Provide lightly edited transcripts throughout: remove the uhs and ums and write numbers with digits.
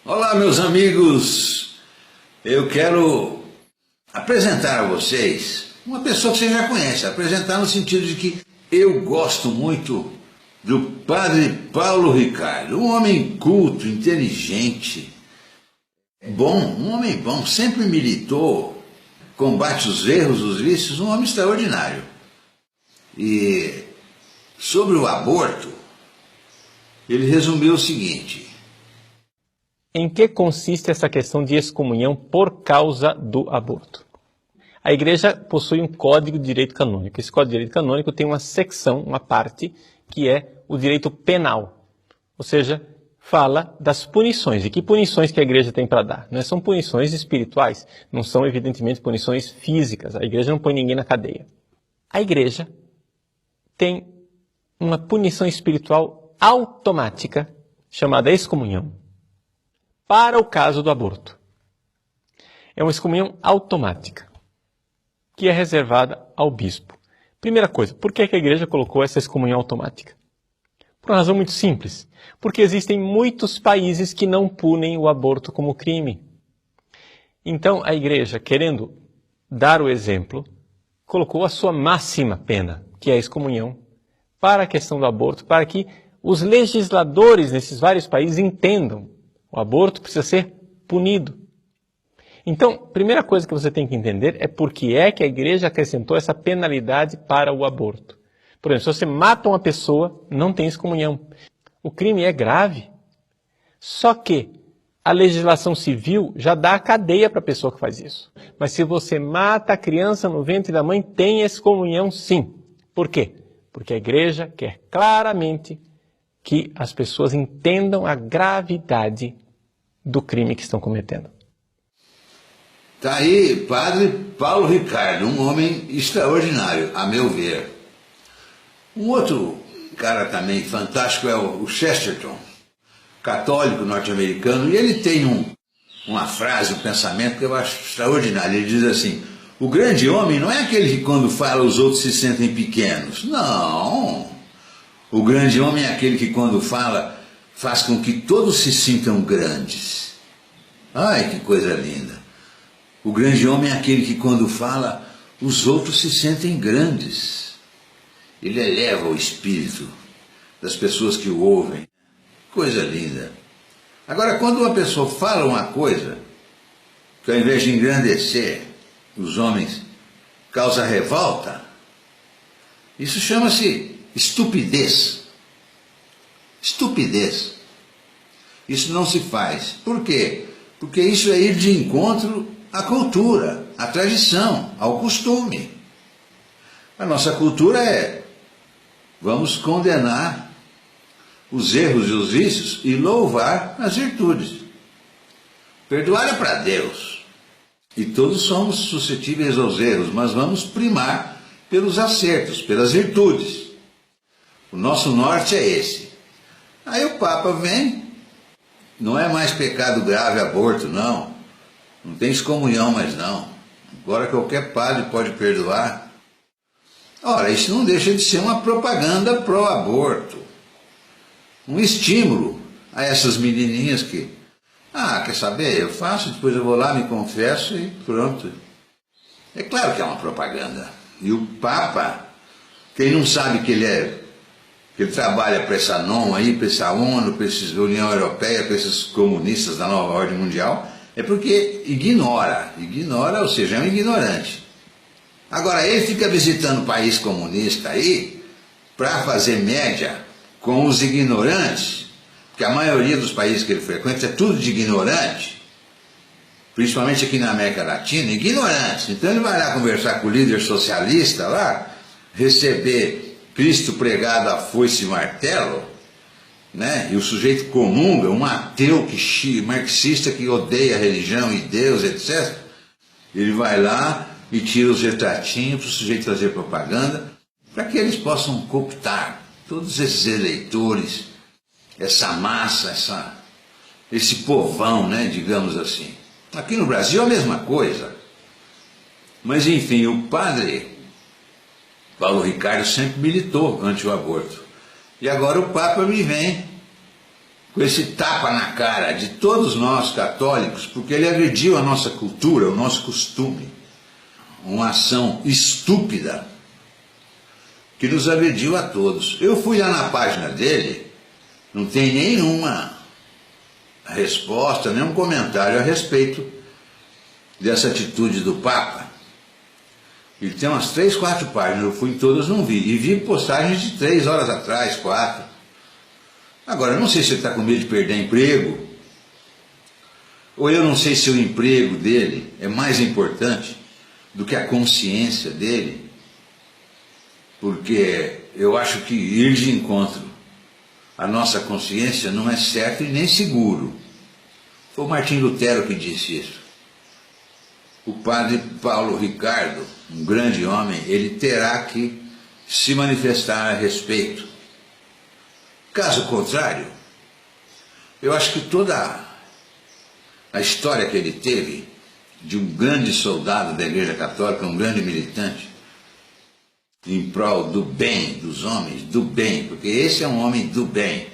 Olá, meus amigos. Eu quero apresentar a vocês uma pessoa que você já conhece. Apresentar no sentido de que eu gosto muito do Padre Paulo Ricardo. Um homem culto, inteligente, bom, um homem bom. Sempre militou, combate os erros, os vícios. Um homem extraordinário. E sobre o aborto, ele resumiu o seguinte: em que consiste essa questão de excomunhão por causa do aborto? A Igreja possui um Código de Direito Canônico. Esse Código de Direito Canônico tem uma secção, uma parte, que é o direito penal. Ou seja, fala das punições. E que punições que a Igreja tem para dar? Não são punições espirituais, não são evidentemente punições físicas. A Igreja não põe ninguém na cadeia. A Igreja tem uma punição espiritual automática, chamada excomunhão, para o caso do aborto. É uma excomunhão automática, que é reservada ao bispo. Primeira coisa, por que a Igreja colocou essa excomunhão automática? Por uma razão muito simples. Porque existem muitos países que não punem o aborto como crime. Então a Igreja, querendo dar o exemplo, colocou a sua máxima pena, que é a excomunhão, para a questão do aborto, para que os legisladores nesses vários países entendam: o aborto precisa ser punido. Então, primeira coisa que você tem que entender é por que é que a Igreja acrescentou essa penalidade para o aborto. Por exemplo, se você mata uma pessoa, não tem excomunhão. O crime é grave. Só que a legislação civil já dá a cadeia para a pessoa que faz isso. Mas se você mata a criança no ventre da mãe, tem excomunhão sim. Por quê? Porque a Igreja quer claramente que as pessoas entendam a gravidade do crime que estão cometendo. Está aí Padre Paulo Ricardo, um homem extraordinário, a meu ver. Um outro cara também fantástico é o Chesterton, católico norte-americano, e ele tem uma frase, um pensamento que eu acho extraordinário. Ele diz assim: o grande homem não é aquele que quando fala os outros se sentem pequenos. Não. O grande homem é aquele que quando fala faz com que todos se sintam grandes. Ai, que coisa linda. O grande homem é aquele que quando fala os outros se sentem grandes. Ele eleva o espírito das pessoas que o ouvem. Coisa linda. Agora, quando uma pessoa fala uma coisa que ao invés de engrandecer os homens causa revolta, isso chama-se estupidez. Estupidez. Isso não se faz. Por quê? Porque isso é ir de encontro à cultura, à tradição, ao costume. A nossa cultura é: vamos condenar os erros e os vícios e louvar as virtudes. Perdoar é para Deus. E todos somos suscetíveis aos erros, mas vamos primar pelos acertos, pelas virtudes. O nosso norte é esse. Aí o Papa vem, não é mais pecado grave aborto, não. Não tem excomunhão mais não. Agora qualquer padre pode perdoar. Ora, isso não deixa de ser uma propaganda pró-aborto. Um estímulo a essas menininhas que: quer saber? Eu faço, depois eu vou lá, me confesso e pronto. É claro que é uma propaganda. E o Papa, quem não sabe que ele trabalha para essa NOM aí, para essa ONU, para essa União Europeia, para esses comunistas da nova ordem mundial, é porque ignora, ou seja, é um ignorante. Agora, ele fica visitando país comunista aí para fazer média com os ignorantes, porque a maioria dos países que ele frequenta é tudo de ignorante, principalmente aqui na América Latina, ignorantes. Então ele vai lá conversar com o líder socialista lá, receber Cristo pregado a foice e martelo, né? E o sujeito comunga, um ateu marxista que odeia a religião e Deus, etc. Ele vai lá e tira os retratinhos para o sujeito fazer propaganda, para que eles possam cooptar todos esses eleitores, essa massa, esse povão, né, digamos assim. Aqui no Brasil é a mesma coisa. Mas enfim, o padre Paulo Ricardo sempre militou anti o aborto. E agora o Papa me vem com esse tapa na cara de todos nós católicos, porque ele agrediu a nossa cultura, o nosso costume. Uma ação estúpida que nos agrediu a todos. Eu fui lá na página dele, não tem nenhuma resposta, nenhum comentário a respeito dessa atitude do Papa. Ele tem umas 3, 4 páginas, eu fui em todas, não vi. E vi postagens de 3 horas atrás, 4. Agora, eu não sei se ele está com medo de perder emprego, ou eu não sei se o emprego dele é mais importante do que a consciência dele, porque eu acho que ir de encontro à nossa consciência não é certo e nem seguro. Foi o Martim Lutero que disse isso. O padre Paulo Ricardo, um grande homem, ele terá que se manifestar a respeito. Caso contrário, eu acho que toda a história que ele teve de um grande soldado da Igreja Católica, um grande militante, em prol do bem dos homens, do bem, porque esse é um homem do bem,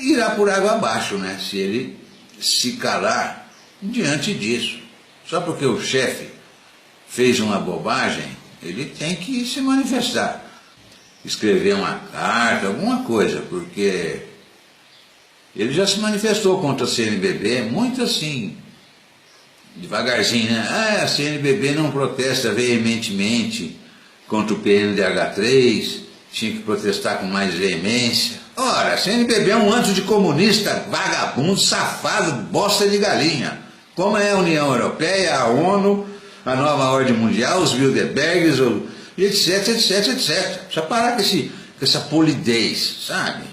irá por água abaixo, né, se ele se calar diante disso. Só porque o chefe fez uma bobagem, ele tem que se manifestar. Escrever uma carta, alguma coisa, porque ele já se manifestou contra a CNBB, muito assim, devagarzinho, né? A CNBB não protesta veementemente contra o PNDH3, tinha que protestar com mais veemência. Ora, a CNBB é um anticomunista, vagabundo, safado, bosta de galinha. Como é a União Europeia, a ONU, a Nova Ordem Mundial, os Bilderbergs, etc, etc, etc. Precisa parar com essa polidez, sabe?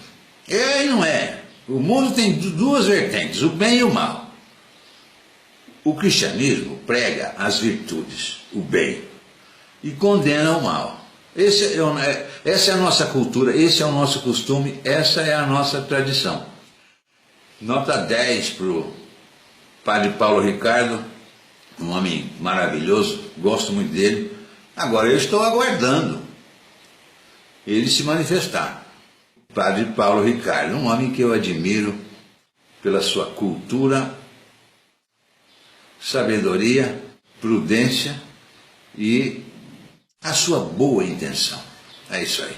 É e não é. O mundo tem 2 vertentes, o bem e o mal. O cristianismo prega as virtudes, o bem, e condena o mal. Essa é a nossa cultura, esse é o nosso costume, essa é a nossa tradição. Nota 10 para o padre Paulo Ricardo, um homem maravilhoso, gosto muito dele. Agora eu estou aguardando ele se manifestar. Padre Paulo Ricardo, um homem que eu admiro pela sua cultura, sabedoria, prudência e a sua boa intenção. É isso aí.